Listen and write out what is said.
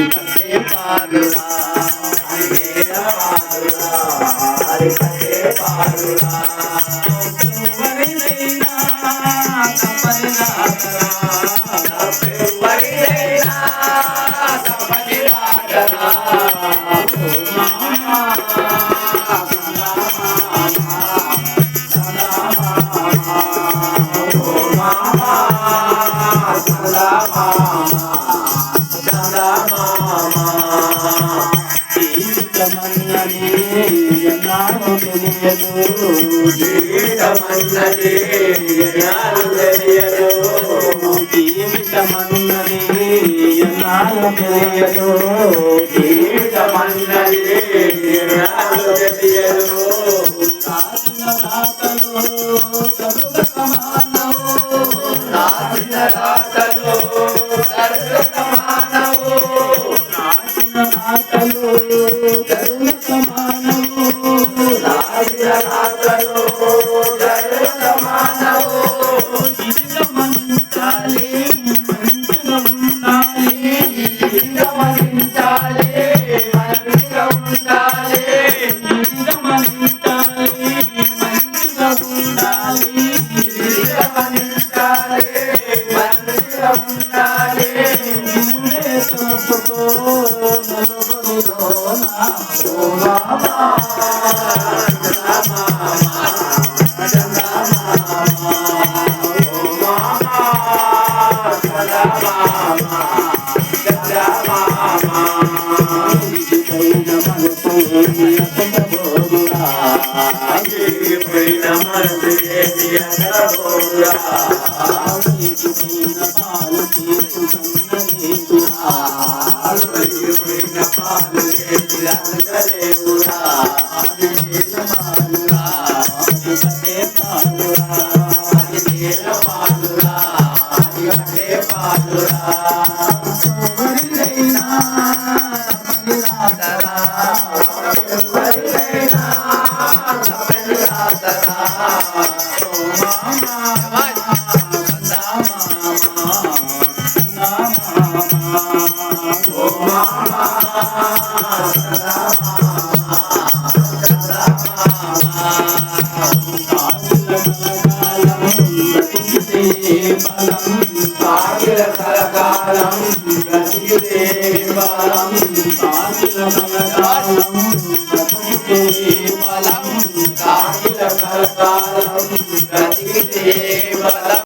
కట్టే పాలురా కట్టే పాలురా ఎవరినైనా తప్పని రాతరా ఎవరినైనా తప్పని రాతరా జీవితమన్నది ఎన్నాళ్ళు తెలియదు జీవితమన్నది ఎన్నాళ్ళు తెలియదు జీవితమన్నది ఎన్నాళ్ళు తెలియదు జీవితమన్నది ఎన్నాళ్ళు తెలియదు రాసిన రాతలు చదువుక మానవు రాసిన రాతలు చదువుక మానవు రాసిన రాతలు చదువుక మానవు రాసిన రాతలు చదువుక మానవు గమనించాలి మంచిగా ఉండాలి గమనించాలి మంచిగా ఉండాలి గమనించాలి మంచిగా ఉండాలి గమనించాలి మంచిగా ఉండాలి చూసుకో నలుగురిలోనా ఓ మామా